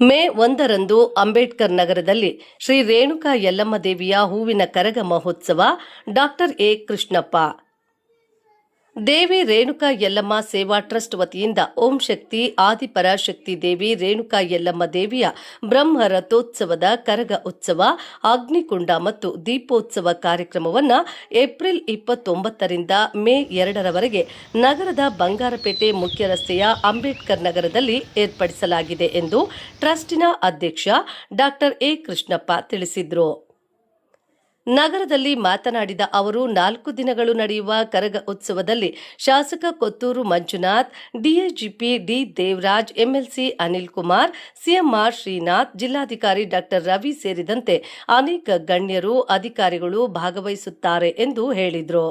ಮೇ 1ರಂದು ಅಂಬೇಡ್ಕರ್ ನಗರದಲ್ಲಿ ಶ್ರೀ ರೇಣುಕಾ ಯಲ್ಲಮ್ಮ ದೇವಿಯ ಹೂವಿನ ಕರಗ ಮಹೋತ್ಸವ. Doctor A. Krishnappa. Devi Renuka Yellamma Seva trust ವತಿಯಿಂದ ಓಂ ಶಕ್ತಿ ಆದಿಪರಾಶಕ್ತಿ ದೇವಿ ರೇಣುಕಾ ಯಲ್ಲಮ್ಮ ದೇವಿಯ ಬ್ರಹ್ಮ ರಥೋತ್ಸವದ ಕರಗ ಉತ್ಸವ, ಅಗ್ನಿಕುಂಡ ಮತ್ತು ದೀಪೋತ್ಸವ ಕಾರ್ಯಕ್ರಮವನ್ನು ಏಪ್ರಿಲ್ 29ರಿಂದ ಮೇ 2ರವರೆಗೆ ನಗರದ ಬಂಗಾರಪೇಟೆ ಮುಖ್ಯ ರಸ್ತೆಯ ಅಂಬೇಡ್ಕರ್ ನಗರದಲ್ಲಿ ಏರ್ಪಡಿಸಲಾಗಿದೆ ಎಂದು ಟ್ರಸ್ಟಿನ ಅಧ್ಯಕ್ಷ ಡಾಕ್ಟರ್ ಎ. ಕೃಷ್ಣಪ್ಪ ತಿಳಿಸಿದರು. ನಗರದಲ್ಲಿ ಮಾತನಾಡಿದ ಅವರು 4 ದಿನಗಳು ನಡೆಯುವ ಕರಗ ಉತ್ಸವದಲ್ಲಿ ಶಾಸಕ Kothur Manjunath, DIGP D. Devaraj, MLC Anil Kumar, CMR Srinath, ಜಿಲ್ಲಾಧಿಕಾರಿ ಡಾಕ್ಟರ್ ರವಿ ಸೇರಿದಂತೆ ಅನೇಕ ಗಣ್ಯರು, ಅಧಿಕಾರಿಗಳು ಭಾಗವಹಿಸುತ್ತಾರೆ ಎಂದು ಹೇಳಿದರು.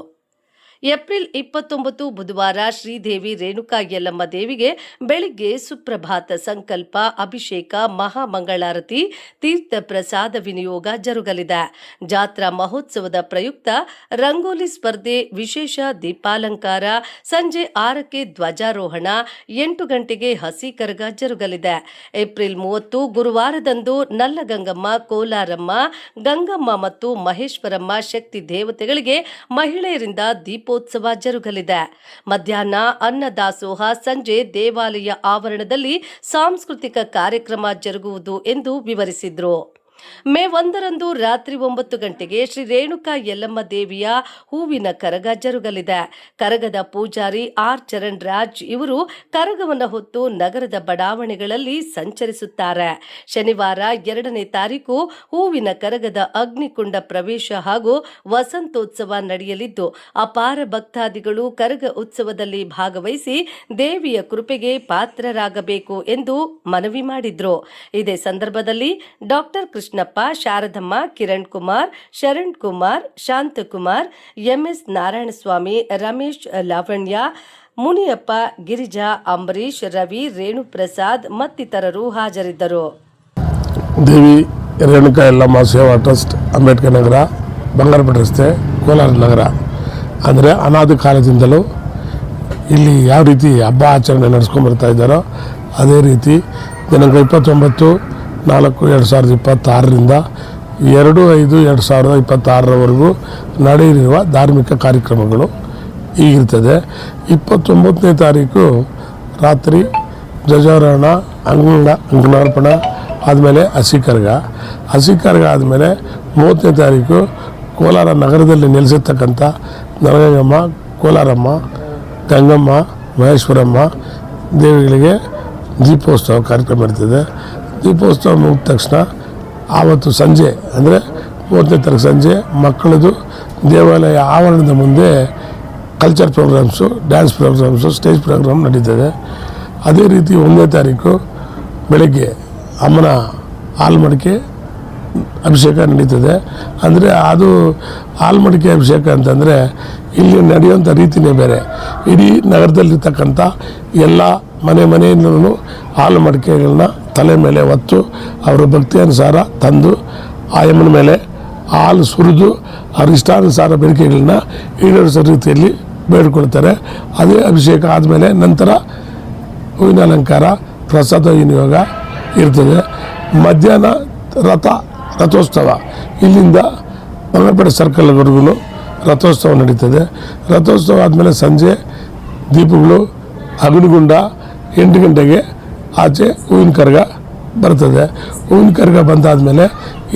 ಏಪ್ರಿಲ್ 29 ಬುಧವಾರ ಶ್ರೀದೇವಿ ರೇಣುಕಾ ಯಲ್ಲಮ್ಮ ದೇವಿಗೆ ಬೆಳಿಗ್ಗೆ ಸುಪ್ರಭಾತ ಸಂಕಲ್ಪ, ಅಭಿಷೇಕ, ಮಹಾಮಂಗಳಾರತಿ, ತೀರ್ಥ ಪ್ರಸಾದ ವಿನಿಯೋಗ ಜರುಗಲಿದೆ. ಜಾತ್ರಾ ಮಹೋತ್ಸವದ ಪ್ರಯುಕ್ತ ರಂಗೋಲಿ ಸ್ಪರ್ಧೆ, ವಿಶೇಷ ದೀಪಾಲಂಕಾರ, ಸಂಜೆ 6ಕ್ಕೆ ಧ್ವಜಾರೋಹಣ, 8 ಗಂಟೆಗೆ ಹಸಿ ಕರಗ ಜರುಗಲಿದೆ. ಏಪ್ರಿಲ್ 30 ಗುರುವಾರದಂದು ನಲ್ಲಗಂಗಮ್ಮ, ಕೋಲಾರಮ್ಮ, ಗಂಗಮ್ಮ ಮತ್ತು ಮಹೇಶ್ವರಮ್ಮ ಶಕ್ತಿ ದೇವತೆಗಳಿಗೆ ಮಹಿಳೆಯರಿಂದ ದೀಪೋತ್ಸವ ಜರುಗಲಿದೆ. ಮಧ್ಯಾಹ್ನ ಅನ್ನದಾಸೋಹ, ಸಂಜೆ ದೇವಾಲಯ ಆವರಣದಲ್ಲಿ ಸಾಂಸ್ಕೃತಿಕ ಕಾರ್ಯಕ್ರಮ ಜರುಗುವುದು ಎಂದು ವಿವರಿಸಿದರು. ಮೇ 1ರಂದು ರಾತ್ರಿ 9 ಗಂಟೆಗೆ ಶ್ರೀ ರೇಣುಕಾ ಯಲ್ಲಮ್ಮ ದೇವಿಯ ಹೂವಿನ ಕರಗ ಜರುಗಲಿದೆ. ಕರಗದ ಪೂಜಾರಿ ಆರ್. ಚರಣ್ ರಾಜ್ ಇವರು ಕರಗವನ್ನು ಹೊತ್ತು ನಗರದ ಬಡಾವಣೆಗಳಲ್ಲಿ ಸಂಚರಿಸುತ್ತಾರೆ. ಶನಿವಾರ 2ನೇ ತಾರೀಕು ಹೂವಿನ ಕರಗದ ಅಗ್ನಿಕುಂಡ ಪ್ರವೇಶ ಹಾಗೂ ವಸಂತೋತ್ಸವ ನಡೆಯಲಿದ್ದು, ಅಪಾರ ಭಕ್ತಾದಿಗಳು ಕರಗ ಉತ್ಸವದಲ್ಲಿ ಭಾಗವಹಿಸಿ ದೇವಿಯ ಕೃಪೆಗೆ ಪಾತ್ರರಾಗಬೇಕು ಎಂದು ಮನವಿ ಮಾಡಿದರು. ಇದೇ ಸಂದರ್ಭದಲ್ಲಿ ಡಾಕ್ಟರ್ ಕೃಷ್ಣಪ್ಪ, ಶಾರದಮ್ಮ, ಕಿರಣ್ ಕುಮಾರ್, ಶರಣ್ ಕುಮಾರ್, ಶಾಂತಕುಮಾರ್, ಎಂಎಸ್ ನಾರಾಯಣಸ್ವಾಮಿ, ರಮೇಶ್, ಲಾವಣ್ಯ, ಮುನಿಯಪ್ಪ, ಗಿರಿಜಾ, ಅಂಬರೀಶ್, ರವಿ, ರೇಣುಪ್ರಸಾದ್ ಮತ್ತಿತರರು ಹಾಜರಿದ್ದರು. ದೇವಿ ರೇಣುಕಾ ಯಲ್ಲಮ್ಮ ಸೇವಾ ಟ್ರಸ್ಟ್, ಅಂಬೇಡ್ಕರ್ ನಗರ, ಬಂಗಾರಪೇಟೆ ರಸ್ತೆ, ಕೋಲಾರ ನಗರ. ಅಂದರೆ ಅನಾದಿ ಕಾಲದಿಂದಲೂ ಇಲ್ಲಿ ಯಾವ ರೀತಿ ಹಬ್ಬ ಆಚರಣೆ ನಡೆಸ್ಕೊಂಡ್ಬರ್ತಾ ಇದ್ದಾರೋ ಅದೇ ರೀತಿ ದಿನಾಂಕ 29/4/2026ರಿಂದ 2/5/2026ರವರೆಗೂ ನಡೆಯಲಿರುವ ಧಾರ್ಮಿಕ ಕಾರ್ಯಕ್ರಮಗಳು ಹೀಗಿರ್ತದೆ. 29ನೇ ತಾರೀಕು ರಾತ್ರಿ ಧ್ವಜಾರೋಹಣ, ಅಂಗನಾರ್ಪಣ ಆದಮೇಲೆ ಹಸಿ ಕರಗ ಆದಮೇಲೆ 30ನೇ ತಾರೀಕು ಕೋಲಾರ ನಗರದಲ್ಲಿ ನೆಲೆಸಿರ್ತಕ್ಕಂಥ ನರಗಂಗಮ್ಮ, ಕೋಲಾರಮ್ಮ, ಗಂಗಮ್ಮ, ಮಹೇಶ್ವರಮ್ಮ ದೇವಿಗಳಿಗೆ ದೀಪೋತ್ಸವ ಕಾರ್ಯಕ್ರಮ ಇರ್ತದೆ. ದೀಪೋತ್ಸವ ಮುಗಿದ ತಕ್ಷಣ ಆವತ್ತು ಸಂಜೆ ಅಂದರೆ 30ನೇ ತಾರೀಕು ಸಂಜೆ ಮಕ್ಕಳದು ದೇವಾಲಯ ಆವರಣದ ಮುಂದೆ culture programmes, dance programmes, stage programme ನಡೀತದೆ. ಅದೇ ರೀತಿ 1ನೇ ತಾರೀಕು ಬೆಳಗ್ಗೆ ಅಮ್ಮನ ಹಾಲ್ಮಡಿಕೆ ಅಭಿಷೇಕ ನಡೀತದೆ. ಅಂದರೆ ಅದು ಹಾಲ್ಮಡಿಕೆ ಅಭಿಷೇಕ ಅಂತಂದರೆ ಇಲ್ಲಿ ನಡೆಯುವಂಥ ರೀತಿಯೇ ಬೇರೆ. ಇಡೀ ನಗರದಲ್ಲಿರ್ತಕ್ಕಂಥ ಎಲ್ಲ ಮನೆಯಿಂದಲೂ ಹಾಲು ಮಡಿಕೆಗಳನ್ನ ತಲೆ ಮೇಲೆ ಹೊತ್ತು ಅವರ ಭಕ್ತಿಯನುಸಾರ ತಂದು ಆಯಮ್ಮನ ಮೇಲೆ ಹಾಲು ಸುರಿದು ಅವ್ರ ಇಷ್ಟಾನುಸಾರ ಬೇಡಿಕೆಗಳನ್ನ ಈಡೇರಿಸೋ ರೀತಿಯಲ್ಲಿ ಬೇಡ್ಕೊಳ್ತಾರೆ. ಅದೇ ಅಭಿಷೇಕ ಆದಮೇಲೆ ನಂತರ ಹೂವಿನ ಅಲಂಕಾರ, ಪ್ರಸಾದ ವಿನಿಯೋಗ ಇರ್ತದೆ. ಮಧ್ಯಾಹ್ನ ರಥೋತ್ಸವ ಇಲ್ಲಿಂದ ಬಂಗಾರಪೇಟೆ ಸರ್ಕಲ್ವರೆಗೂ ರಥೋತ್ಸವ ನಡೀತದೆ. ರಥೋತ್ಸವ ಆದಮೇಲೆ ಸಂಜೆ ದೀಪಗಳು, ಅಗ್ನಿಗುಂಡ, 8 ಗಂಟೆಗೆ ಆಚೆ ಹೂವಿನ ಕರಗ ಬರ್ತದೆ. ಹೂವಿನ ಕರಗ ಬಂದಾದಮೇಲೆ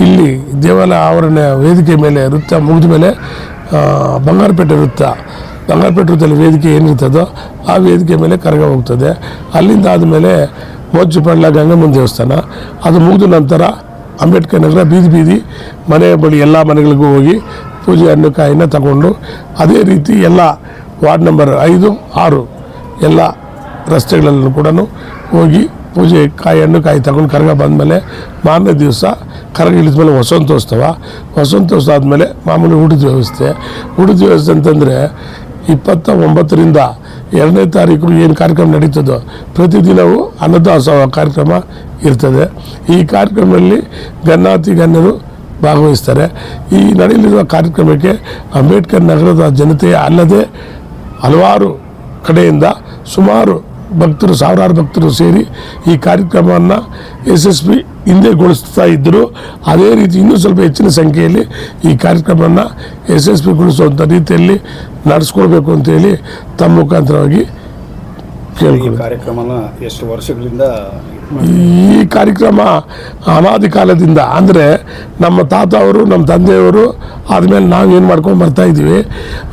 ಇಲ್ಲಿ ದೇವಾಲಯ ಆವರಣ ವೇದಿಕೆ ಮೇಲೆ ವೃತ್ತ ಮುಗಿದ ಮೇಲೆ ಬಂಗಾರಪೇಟೆ ವೃತ್ತದಲ್ಲಿ ವೇದಿಕೆ ಏನಿರ್ತದೋ ಆ ವೇದಿಕೆ ಮೇಲೆ ಕರಗ ಹೋಗ್ತದೆ. ಅಲ್ಲಿಂದ ಆದಮೇಲೆ ಮೋಚುಪಳ್ಳ ಗಂಗಮ್ಮನ ದೇವಸ್ಥಾನ, ಅದು ಮುಗಿದ ನಂತರ ಅಂಬೇಡ್ಕರ್ ನಗರ ಬೀದಿ ಮನೆ ಬಳಿ ಎಲ್ಲ ಮನೆಗಳಿಗೂ ಹೋಗಿ ಪೂಜೆ ಹಣ್ಣು ಕಾಯಿನ ತಗೊಂಡು ಅದೇ ರೀತಿ ಎಲ್ಲ ವಾರ್ಡ್ ನಂಬರ್ 5, 6 ಎಲ್ಲ ರಸ್ತೆಗಳಲ್ಲೂ ಕೂಡ ಹೋಗಿ ಪೂಜೆ ಹಣ್ಣು ಕಾಯಿ ತಗೊಂಡು ಕರಗ ಬಂದಮೇಲೆ ಮಾರನೇ ದಿವಸ ಕರಗ ಇಳಿದ್ಮೇಲೆ ವಸಂತೋತ್ಸವ ಆದಮೇಲೆ ಮಾಮೂಲಿ ಊಟದ ವ್ಯವಸ್ಥೆ ಅಂತಂದರೆ 29ರಿಂದ 2ನೇ ತಾರೀಕು ಏನು ಕಾರ್ಯಕ್ರಮ ನಡೀತದೋ ಪ್ರತಿದಿನವೂ ಅನ್ನದಾಸೋಹ ಕಾರ್ಯಕ್ರಮ ಇರ್ತದೆ. ಈ ಕಾರ್ಯಕ್ರಮದಲ್ಲಿ ಗಣ್ಯರು ಭಾಗವಹಿಸ್ತಾರೆ. ಈ ನಡೆಯಲಿರುವ ಕಾರ್ಯಕ್ರಮಕ್ಕೆ ಅಂಬೇಡ್ಕರ್ ನಗರದ ಜನತೆ ಅಲ್ಲದೆ ಹಲವಾರು ಕಡೆಯಿಂದ ಸುಮಾರು ಭಕ್ತರು, ಸಾವಿರಾರು ಭಕ್ತರು ಸೇರಿ ಈ ಕಾರ್ಯಕ್ರಮವನ್ನು ಯಶಸ್ವಿ ಹಿಂದೆಗೊಳಿಸ್ತಾ ಇದ್ದರು. ಅದೇ ರೀತಿ ಇನ್ನೂ ಸ್ವಲ್ಪ ಹೆಚ್ಚಿನ ಸಂಖ್ಯೆಯಲ್ಲಿ ಈ ಕಾರ್ಯಕ್ರಮವನ್ನು ಯಶಸ್ವಿಗೊಳಿಸುವಂಥ ರೀತಿಯಲ್ಲಿ ನಡೆಸ್ಕೊಳ್ಬೇಕು ಅಂತೇಳಿ ತಮ್ಮ ಮುಖಾಂತರವಾಗಿ ಕೇಳ್ಕೊಳ್ಳಿ. ಕಾರ್ಯಕ್ರಮನ ಎಷ್ಟು ವರ್ಷಗಳಿಂದ ಈ ಕಾರ್ಯಕ್ರಮ ಅನಾದಿ ಕಾಲದಿಂದ, ಅಂದರೆ ನಮ್ಮ ತಾತ ಅವರು, ನಮ್ಮ ತಂದೆಯವರು ಆದಮೇಲೆ ನಾವು ಏನು ಮಾಡ್ಕೊಂಡು ಬರ್ತಾ ಇದ್ದೀವಿ.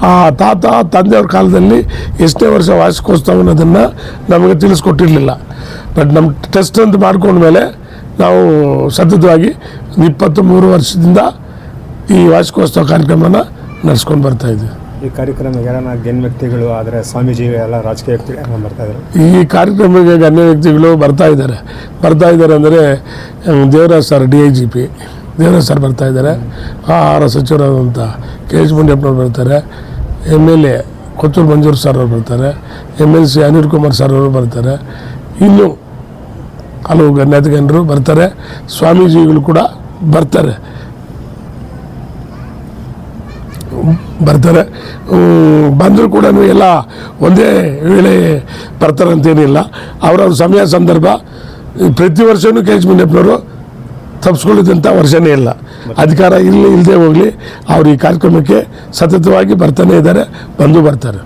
ಆ ತಾತ ತಂದೆಯವ್ರ ಕಾಲದಲ್ಲಿ ಎಷ್ಟನೇ ವರ್ಷ ವಾರ್ಷಿಕೋತ್ಸವ ಅನ್ನೋದನ್ನು ನಮಗೆ ತಿಳಿಸ್ಕೊಟ್ಟಿರಲಿಲ್ಲ. ಬಟ್ ನಮ್ಮ ಟೆಸ್ಟ್ ಅಂತ ಮಾಡ್ಕೊಂಡ್ಮೇಲೆ ನಾವು ಸತತವಾಗಿ 23 ವರ್ಷದಿಂದ ಈ ವಾರ್ಷಿಕೋತ್ಸವ ಕಾರ್ಯಕ್ರಮನ ನಡೆಸ್ಕೊಂಡು ಬರ್ತಾಯಿದ್ವಿ. ಈ ಕಾರ್ಯಕ್ರಮ ಯಾರನ್ನ ಗಣ್ಯ ವ್ಯಕ್ತಿಗಳು, ಆದರೆ ಸ್ವಾಮೀಜಿ ಎಲ್ಲ ರಾಜಕೀಯ ವ್ಯಕ್ತಿಗಳು ಬರ್ತಾ ಇದ್ದಾರೆ. ಈ ಕಾರ್ಯಕ್ರಮಕ್ಕೆ ಗಣ್ಯ ವ್ಯಕ್ತಿಗಳು ಬರ್ತಾ ಇದ್ದಾರೆ ಅಂದರೆ Devaraj sir, DIGP Devaraj sir ಬರ್ತಾ ಇದ್ದಾರೆ. ಆಹಾರ ಸಚಿವರಾದಂಥ KH ಮುನಿಯಪ್ಪನವ್ರು ಬರ್ತಾರೆ. MLA ಕೊತ್ತೂರು ಮಂಜೂರು ಸರ್ ಅವರು ಬರ್ತಾರೆ. MLC ಅನಿಲ್ ಕುಮಾರ್ ಸರ್ ಅವರು ಬರ್ತಾರೆ. ಇನ್ನು ಹಲವು ಗಣ್ಯರು ಬರ್ತಾರೆ. ಸ್ವಾಮೀಜಿಗಳು ಕೂಡ ಬರ್ತಾರೆ. ಬಂದರೂ ಕೂಡ ಎಲ್ಲ ಒಂದೇ ವೇಳೆ ಬರ್ತಾರಂತೇನಿಲ್ಲ. ಅವರವ್ರ ಸಮಯ ಸಂದರ್ಭ ಪ್ರತಿ ವರ್ಷವೂ KH ಮುನಿಯಪ್ಪನವರು ತಪ್ಪಿಸ್ಕೊಳ್ಳಿದಂಥ ವರ್ಷನೇ ಇಲ್ಲ. ಅಧಿಕಾರ ಇಲ್ಲದೆ ಹೋಗಲಿ, ಅವರು ಈ ಕಾರ್ಯಕ್ರಮಕ್ಕೆ ಸತತವಾಗಿ ಬರ್ತಾನೆ ಇದ್ದಾರೆ, ಬಂದು ಬರ್ತಾರೆ.